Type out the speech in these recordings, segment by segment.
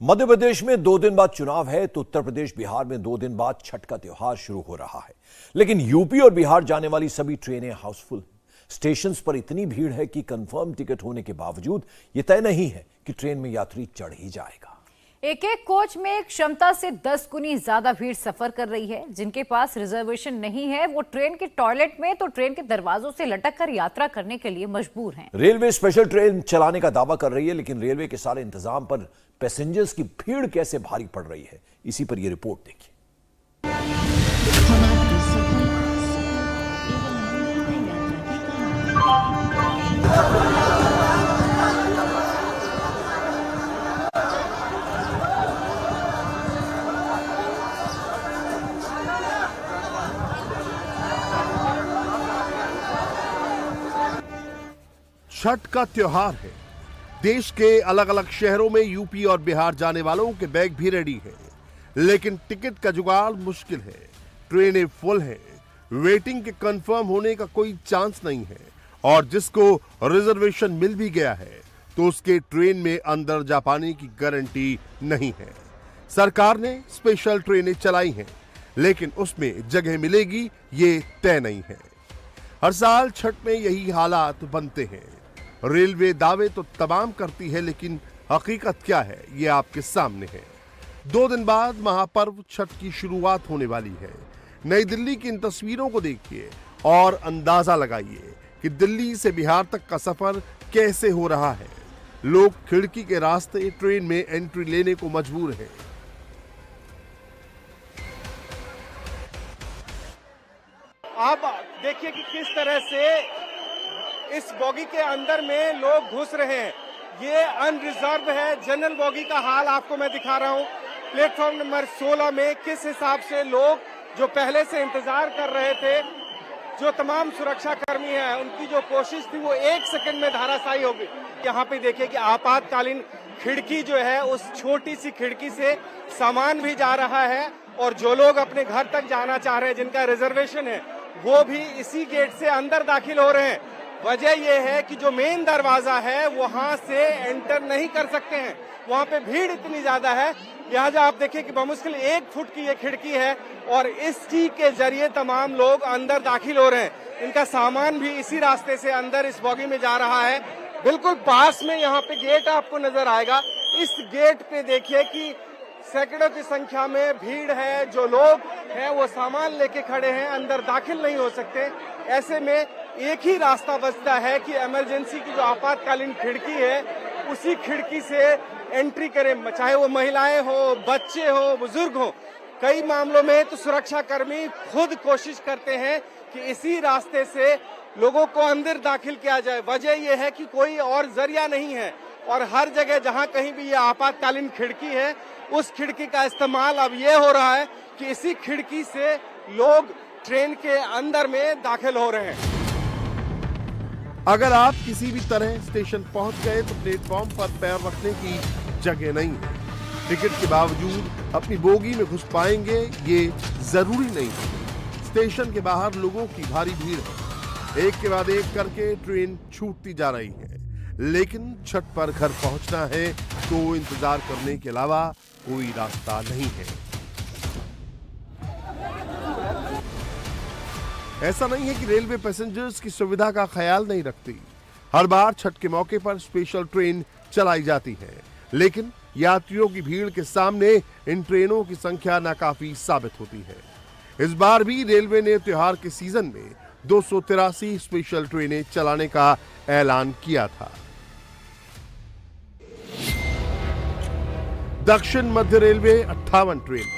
मध्य प्रदेश में 2 दिन बाद चुनाव है तो उत्तर प्रदेश बिहार में 2 दिन बाद छठ का त्योहार शुरू हो रहा है। लेकिन यूपी और बिहार जाने वाली सभी ट्रेनें हाउसफुल हैं। स्टेशंस पर इतनी भीड़ है कि कंफर्म टिकट होने के बावजूद यह तय नहीं है कि ट्रेन में यात्री चढ़ ही जाएगा। एक एक कोच में क्षमता से 10 गुनी ज्यादा भीड़ सफर कर रही है। जिनके पास रिजर्वेशन नहीं है वो ट्रेन के टॉयलेट में तो ट्रेन के दरवाजों से लटक कर यात्रा करने के लिए मजबूर हैं। रेलवे स्पेशल ट्रेन चलाने का दावा कर रही है, लेकिन रेलवे के सारे इंतजाम पर पैसेंजर्स की भीड़ कैसे भारी पड़ रही है, इसी पर यह रिपोर्ट देखिए। छठ का त्योहार है। देश के अलग अलग शहरों में यूपी और बिहार जाने वालों के बैग भी रेडी हैं, लेकिन टिकट का जुगाड़ मुश्किल है। ट्रेनें फुल हैं, वेटिंग के कंफर्म होने का कोई चांस नहीं है, और जिसको रिजर्वेशन मिल भी गया है तो उसके ट्रेन में अंदर जा पाने की गारंटी नहीं है। सरकार ने स्पेशल ट्रेनें चलाई हैं, लेकिन उसमें जगह मिलेगी ये तय नहीं है। हर साल छठ में यही हालात बनते हैं। रेलवे दावे तो तमाम करती है, लेकिन हकीकत क्या है ये आपके सामने है। 2 दिन बाद महापर्व छठ की शुरुआत होने वाली है। नई दिल्ली की इन तस्वीरों को देखिए और अंदाजा लगाइए कि दिल्ली से बिहार तक का सफर कैसे हो रहा है। लोग खिड़की के रास्ते ट्रेन में एंट्री लेने को मजबूर हैं। आप देखिए कि किस तरह से इस बोगी के अंदर में लोग घुस रहे हैं। ये अनरिजर्व है। जनरल बोगी का हाल आपको मैं दिखा रहा हूँ। प्लेटफॉर्म नंबर 16 में किस हिसाब से लोग जो पहले से इंतजार कर रहे थे, जो तमाम सुरक्षा कर्मी हैं, उनकी जो कोशिश थी वो 1 सेकंड में धाराशायी हो गई। यहाँ पे देखिए कि आपातकालीन खिड़की जो है, उस छोटी सी खिड़की से सामान भी जा रहा है, और जो लोग अपने घर तक जाना चाह रहे हैं, जिनका रिजर्वेशन है, वो भी इसी गेट से अंदर दाखिल हो रहे हैं। वजह यह है कि जो मेन दरवाजा है वहां से एंटर नहीं कर सकते हैं। वहां पे भीड़ इतनी ज्यादा है। लिहाजा आप देखिए कि बमुश्किल 1 फुट की ये खिड़की है, और इसी के जरिए तमाम लोग अंदर दाखिल हो रहे हैं। इनका सामान भी इसी रास्ते से अंदर इस बोगी में जा रहा है। बिल्कुल पास में यहाँ पे गेट आपको नजर आएगा। इस गेट पे देखिए कि सैकड़ों की संख्या में भीड़ है। जो लोग हैं वो सामान लेके खड़े हैं, अंदर दाखिल नहीं हो सकते। ऐसे में एक ही रास्ता बचता है कि इमरजेंसी की जो आपातकालीन खिड़की है, उसी खिड़की से एंट्री करें, चाहे वो महिलाएं हो, बच्चे हो, बुजुर्ग हो। कई मामलों में तो सुरक्षा कर्मी खुद कोशिश करते हैं कि इसी रास्ते से लोगों को अंदर दाखिल किया जाए। वजह यह है कि कोई और जरिया नहीं है, और हर जगह जहां कहीं भी ये आपातकालीन खिड़की है, उस खिड़की का इस्तेमाल अब ये हो रहा है कि इसी खिड़की से लोग ट्रेन के अंदर में दाखिल हो रहे हैं। अगर आप किसी भी तरह स्टेशन पहुंच गए तो प्लेटफॉर्म पर पैर रखने की जगह नहीं है। टिकट के बावजूद अपनी बोगी में घुस पाएंगे ये जरूरी नहीं है। स्टेशन के बाहर लोगों की भारी भीड़ है। एक के बाद एक करके ट्रेन छूटती जा रही है, लेकिन छठ पर घर पहुंचना है तो इंतजार करने के अलावा कोई रास्ता नहीं है। ऐसा नहीं है कि रेलवे पैसेंजर्स की सुविधा का ख्याल नहीं रखती। हर बार छठ के मौके पर स्पेशल ट्रेन चलाई जाती है, लेकिन यात्रियों की भीड़ के सामने इन ट्रेनों की संख्या नाकाफी साबित होती है। इस बार भी रेलवे ने त्योहार के सीजन में 283 स्पेशल ट्रेनें चलाने का ऐलान किया था। दक्षिण मध्य railway 58 train,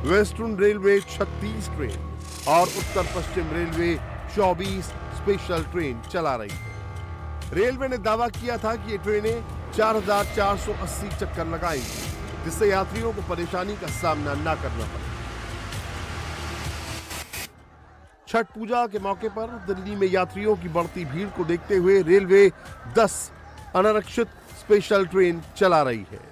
western railway 36 train और उत्तर पश्चिम रेलवे 24 स्पेशल ट्रेन चला रही है। रेलवे ने दावा किया था कि ये ट्रेनें 4480 चक्कर लगाएंगी, जिससे यात्रियों को परेशानी का सामना न करना पड़े। छठ पूजा के मौके पर दिल्ली में यात्रियों की बढ़ती भीड़ को देखते हुए रेलवे 10 अनारक्षित स्पेशल ट्रेन चला रही है।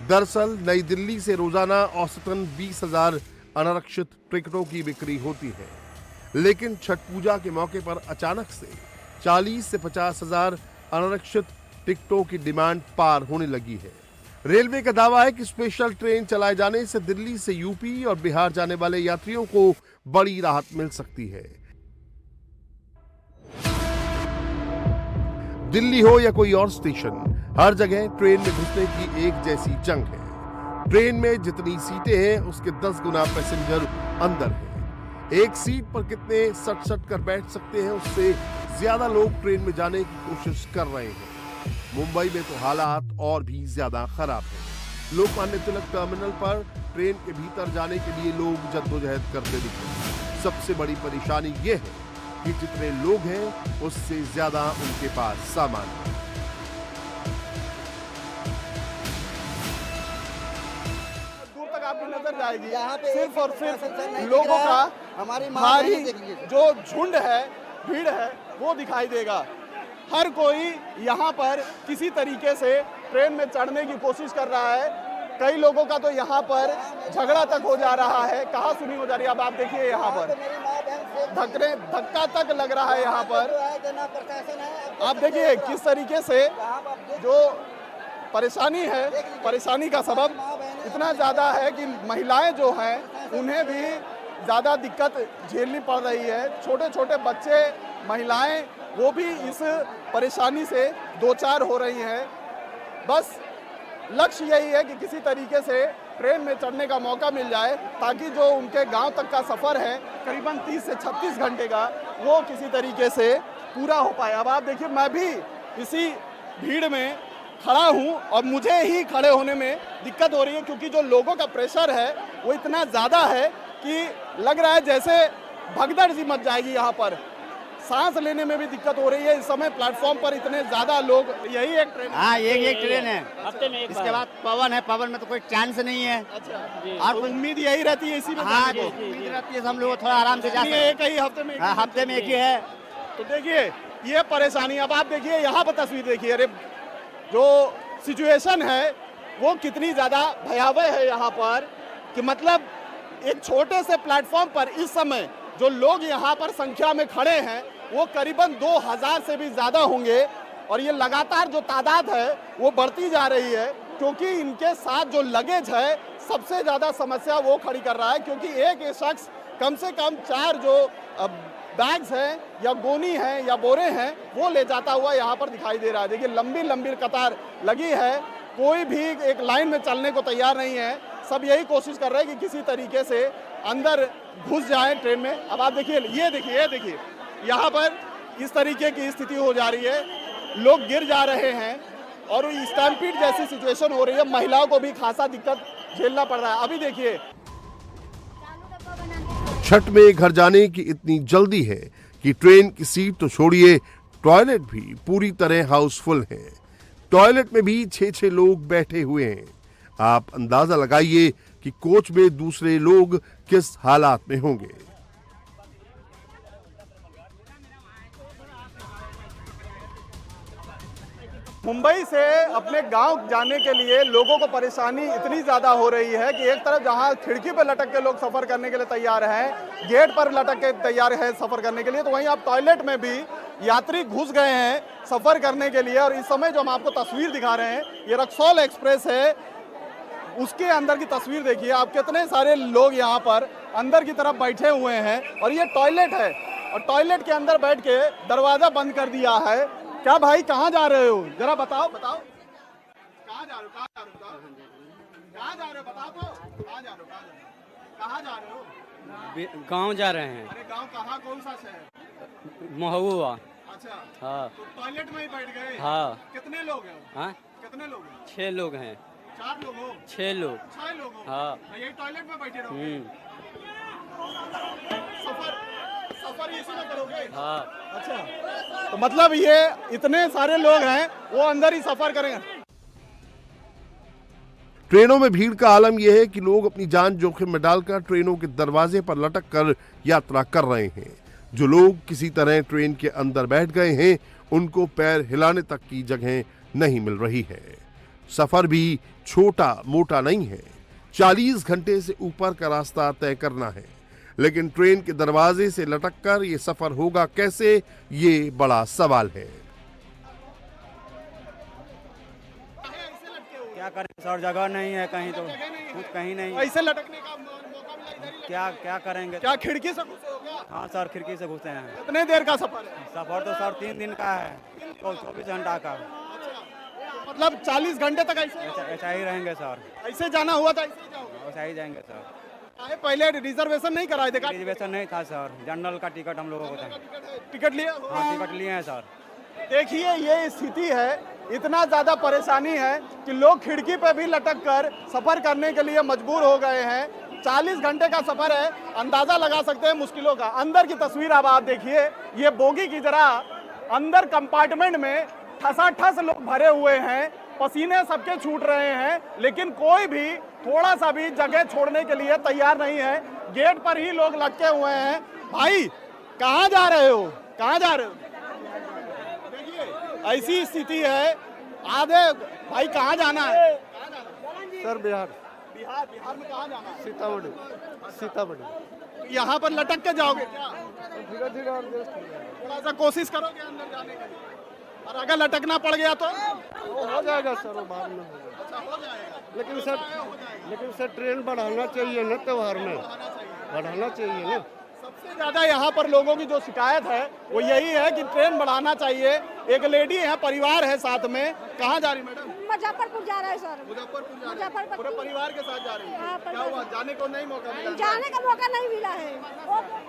दरअसल नई दिल्ली से रोजाना औसतन 20,000 अनारक्षित टिकटों की बिक्री होती है, लेकिन छठ पूजा के मौके पर अचानक से 40 से 50,000 अनारक्षित टिकटों की डिमांड पार होने लगी है। रेलवे का दावा है कि स्पेशल ट्रेन चलाए जाने से दिल्ली से यूपी और बिहार जाने वाले यात्रियों को बड़ी राहत मिल सकती है। दिल्ली हो या कोई और स्टेशन, हर जगह ट्रेन में घुसने की एक जैसी जंग है। ट्रेन में जितनी सीटें हैं उसके 10 गुना पैसेंजर अंदर है। एक सीट पर कितने सट कर बैठ सकते हैं, उससे ज्यादा लोग ट्रेन में जाने की कोशिश कर रहे हैं। मुंबई में तो हालात और भी ज्यादा खराब है। लोकमान्य तिलक टर्मिनल पर ट्रेन के भीतर जाने के लिए लोग जद्दोजहद करते दिखे। सबसे बड़ी परेशानी ये है कि जितने लोग हैं उससे ज्यादा उनके पास सामान है। दूर तक आपकी नजर जाएगी, यहाँ पे सिर्फ और सिर्फ नहीं लोगों दिख रहा, का हमारी भारी देख लीजिए। जो झुंड है, भीड़ है, वो दिखाई देगा। हर कोई यहाँ पर किसी तरीके से ट्रेन में चढ़ने की कोशिश कर रहा है। कई लोगों का तो यहाँ पर झगड़ा तक हो जा रहा है, कहा सुनी हो जा रही है। अब आप देखिए यहाँ पर धक्का तक लग रहा है। यहाँ पर आप देखिए किस तरीके से जो परेशानी है, परेशानी का सबब इतना ज़्यादा है कि महिलाएं जो हैं उन्हें भी ज़्यादा दिक्कत झेलनी पड़ रही है। छोटे छोटे बच्चे, महिलाएं, वो भी इस परेशानी से दो चार हो रही हैं। बस लक्ष्य यही है कि किसी तरीके से ट्रेन में चढ़ने का मौका मिल जाए ताकि जो उनके गांव तक का सफ़र है करीबन 30 से 36 घंटे का, वो किसी तरीके से पूरा हो पाए। अब आप देखिए, मैं भी इसी भीड़ में खड़ा हूं और मुझे ही खड़े होने में दिक्कत हो रही है क्योंकि जो लोगों का प्रेशर है वो इतना ज़्यादा है कि लग रहा है जैसे भगदड़ सी मच जाएगी। यहाँ पर सांस लेने में भी दिक्कत हो रही है। इस समय प्लेटफॉर्म पर इतने ज्यादा लोग, यही एक ट्रेन है। हाँ, एक ट्रेन है हफ्ते में। इसके बाद पवन है, पवन में तो कोई चांस नहीं है। अच्छा, और उम्मीद यही रहती है इसी में। हाँ, उम्मीद रहती है हम लोग थोड़ा आराम से जा सकते हैं। एक ही हफ्ते में। हाँ, हफ्ते में एक ही है। तो देखिए ये परेशानी। अब आप देखिए यहाँ पर तस्वीर देखिए, अरे जो सिचुएशन है वो कितनी ज्यादा भयावह है यहाँ पर कि मतलब एक छोटे से प्लेटफॉर्म पर इस समय जो लोग यहाँ पर संख्या में खड़े हैं वो करीबन 2000 से भी ज़्यादा होंगे और ये लगातार जो तादाद है वो बढ़ती जा रही है क्योंकि इनके साथ जो लगेज है सबसे ज़्यादा समस्या वो खड़ी कर रहा है क्योंकि एक शख्स कम से कम 4 जो बैग्स हैं या गोनी हैं या बोरे हैं वो ले जाता हुआ यहाँ पर दिखाई दे रहा है। देखिए लंबी लंबी कतार लगी है, कोई भी एक लाइन में चलने को तैयार नहीं है। सब यही कोशिश कर रहे हैं कि किसी तरीके से अंदर घुस जाए ट्रेन में। अब आप देखिए, ये देखिए यहाँ पर इस तरीके की स्थिति हो जा रही है, लोग गिर जा रहे हैं और स्टैम्पीड जैसी सिचुएशन हो रही है। महिलाओं को भी खासा दिक्कत झेलना पड़ रहा है। अभी देखिए, छठ में घर जाने की इतनी जल्दी है कि ट्रेन की सीट तो छोड़िए, टॉयलेट भी पूरी तरह हाउसफुल है। टॉयलेट में भी 6-6 लोग बैठे हुए हैं। आप अंदाजा लगाइए कि कोच में दूसरे लोग किस हालात में होंगे। मुंबई से अपने गांव जाने के लिए लोगों को परेशानी इतनी ज़्यादा हो रही है कि एक तरफ जहां खिड़की पर लटक के लोग सफ़र करने के लिए तैयार हैं, गेट पर लटक के तैयार है सफ़र करने के लिए, तो वहीं आप टॉयलेट में भी यात्री घुस गए हैं सफ़र करने के लिए। और इस समय जो हम आपको तस्वीर दिखा रहे हैं ये रक्सौल एक्सप्रेस है, उसके अंदर की तस्वीर देखिए आप, कितने सारे लोग यहाँ पर अंदर की तरफ बैठे हुए हैं और ये टॉयलेट है और टॉयलेट के अंदर बैठ के दरवाज़ा बंद कर दिया है। क्या भाई, कहाँ जा रहे हो, जरा बताओ। कहाँ जा रहे हो, बताओ तो। कहाँ जा रहे हो? गांव जा रहे हैं। अरे गांव कहाँ, कौन सा शहर? महुआ। अच्छा, हाँ। तो टॉयलेट में ही बैठ गए? हाँ। कितने लोग हैं? हाँ, कितने लोग हैं? 6 लोग हैं। 4 लोग हो? 6 लोग। 6 लोग हो? हाँ। यही टॉयलेट में बैठे रहोगे? सफर इसी में करोगे? हाँ। अच्छा, तो मतलब ये इतने सारे लोग हैं वो अंदर ही सफर करेंगे। ट्रेनों में भीड़ का आलम यह है कि लोग अपनी जान जोखिम में डालकर ट्रेनों के दरवाजे पर लटक कर यात्रा कर रहे हैं। जो लोग किसी तरह ट्रेन के अंदर बैठ गए हैं उनको पैर हिलाने तक की जगह नहीं मिल रही है। सफर भी छोटा मोटा नहीं है, 40 घंटे से ऊपर का रास्ता तय करना है, लेकिन ट्रेन के दरवाजे से लटककर ये सफर होगा कैसे, ये बड़ा सवाल है। क्या करें सर, जगह नहीं है कहीं, तो कुछ कहीं नहीं। ऐसे लटकने का मौका मिला, इधर ही क्या क्या करेंगे? क्या खिड़की से घुसे हो क्या? हाँ सर, खिड़की से घुसे हैं। कितने देर का सफर है? सफर तो सर 3 दिन का है, 24 घंटा का। मतलब 40 घंटे तक ऐसे ऐसा ही रहेंगे सर, ऐसे जाना हुआ था, ऐसे ही जाओगे? ऐसा ही जाएंगे सर। काहे पहले रिजर्वेशन नहीं कराए थे? रिजर्वेशन नहीं था सर, जनरल का टिकट हम लोगों को था। टिकट लिए? हाँ, टिकट लिए हैं सर। देखिए ये स्थिति है, इतना ज्यादा परेशानी है कि लोग खिड़की पे भी लटक कर सफर करने के लिए मजबूर हो गए हैं। 40 घंटे का सफर है, अंदाजा लगा सकते हैं मुश्किलों का। अंदर की तस्वीर अब आप देखिए, ये बोगी की तरह अंदर कंपार्टमेंट में ठसाठस लोग भरे हुए हैं, पसीने सबके छूट रहे हैं, लेकिन कोई भी थोड़ा सा भी जगह छोड़ने के लिए तैयार नहीं है। गेट पर ही लोग लटके हुए हैं। भाई कहाँ जा रहे हो, कहाँ जा रहे हो? देखिए ऐसी स्थिति है। आधे भाई कहाँ जाना है? सर बिहार बिहार में कहाँ जाना है? सीतामढ़ी यहाँ पर लटक के जाओगे क्या? धीरे धीरे और थोड़ा सा कोशिश करोगे अंदर जाने के लिए, और अगर लटकना पड़ गया तो हो जाएगा सर, वो बाद में हो जाएगा। अच्छा हो जाएगा। लेकिन सर ट्रेन बढ़ाना चाहिए ना, त्योहार में बढ़ाना चाहिए ना। सबसे ज्यादा यहाँ पर लोगों की जो शिकायत है वो यही है कि ट्रेन बढ़ाना चाहिए। एक लेडी है, परिवार है साथ में। कहाँ जा रही मैडम? मुजफ्फरपुर जा रहे हैं सर। मुजफ्फरपुर जा रही है। मुजफ्फरपुर। पूरे परिवार के साथ जा रही है। हाँ, क्या हुआ, जाने को नहीं मौका मिला? जाने का मौका नहीं मिला है।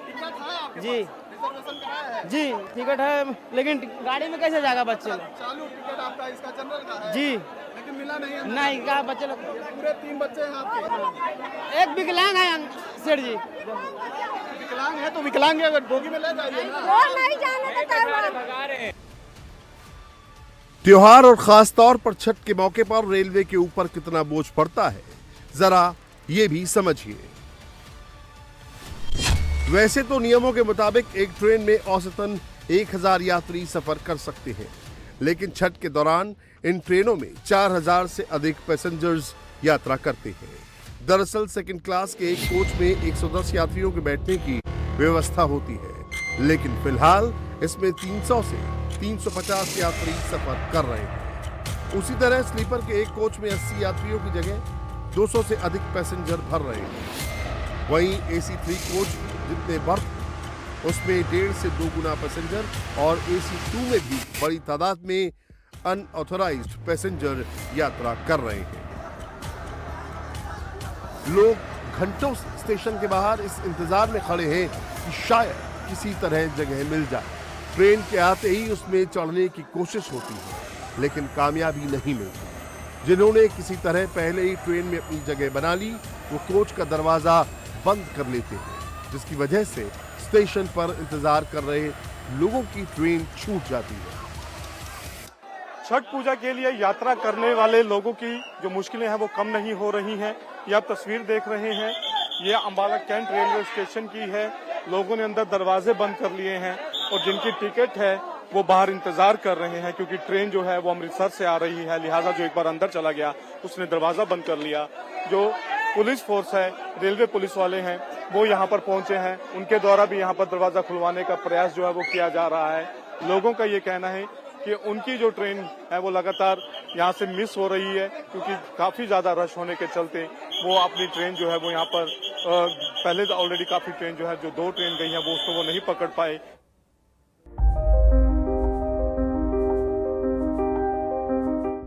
टिकट है आपके जी। पास? रिजर्वेशन कराया है? जी टिकट है, लेकिन गाड़ी में कैसे जाएगा बच्चे लोग? चालू टिकट आपका इसका जनरल का है? जी लेकिन मिला नहीं है? नहीं, क्या बच्चे लोग? पूरे 3 बच्चे हैं आपके? एक विकलांग है सेठ जी। विकलांग है तो विकलांग है, बोगी में ले जाइए ना। वो नहीं जाने का तैयार। त्योहार और खास तौर पर छठ के मौके पर रेलवे के ऊपर कितना बोझ पड़ता है, जरा ये भी समझिए। वैसे तो नियमों के मुताबिक एक ट्रेन में औसतन 1000 यात्री सफर कर सकते हैं, लेकिन छठ के दौरान इन ट्रेनों में 4000 से अधिक पैसेंजर्स यात्रा करते हैं। दरअसल सेकंड क्लास के एक कोच में 110 यात्रियों के बैठने की व्यवस्था होती है, लेकिन फिलहाल इसमें 300 से 350 यात्री सफर कर रहे हैं। उसी तरह स्लीपर के एक कोच में 80 यात्रियों की जगह 200 से अधिक पैसेंजर भर रहे हैं। वहीं AC 3 कोच जितने बर्थ उसमें 1.5 से 2 गुना पैसेंजर, और AC 2 में भी बड़ी तादाद में अनऑथराइज्ड पैसेंजर यात्रा कर रहे हैं। लोग घंटों से स्टेशन के बाहर इस इंतजार में खड़े हैं कि शायद किसी तरह जगह मिल जाए। ट्रेन के आते ही उसमें चढ़ने की कोशिश होती है, लेकिन कामयाबी नहीं मिलती। जिन्होंने किसी तरह पहले ही ट्रेन में अपनी जगह बना ली, वो कोच का दरवाजा बंद कर लेते हैं, जिसकी वजह से स्टेशन पर इंतजार कर रहे लोगों की ट्रेन छूट जाती है। छठ पूजा के लिए यात्रा करने वाले लोगों की जो मुश्किलें हैं वो कम नहीं हो रही हैं। ये आप तस्वीर देख रहे हैं, ये अम्बाला कैंट रेलवे स्टेशन की है। लोगों ने अंदर दरवाजे बंद कर लिए हैं और जिनकी टिकट है वो बाहर इंतजार कर रहे हैं, क्योंकि ट्रेन जो है वो अमृतसर से आ रही है। लिहाजा जो एक बार अंदर चला गया उसने दरवाजा बंद कर लिया। जो पुलिस फोर्स है, रेलवे पुलिस वाले हैं, वो यहाँ पर पहुंचे हैं। उनके द्वारा भी यहाँ पर दरवाजा खुलवाने का प्रयास जो है वो किया जा रहा है। लोगों का ये कहना है कि उनकी जो ट्रेन है वो लगातार यहाँ से मिस हो रही है, क्योंकि काफी ज्यादा रश होने के चलते वो अपनी ट्रेन जो है वो यहाँ पर पहले तो ऑलरेडी काफी ट्रेन जो है, जो 2 ट्रेन गई है वो उसको वो नहीं पकड़ पाए,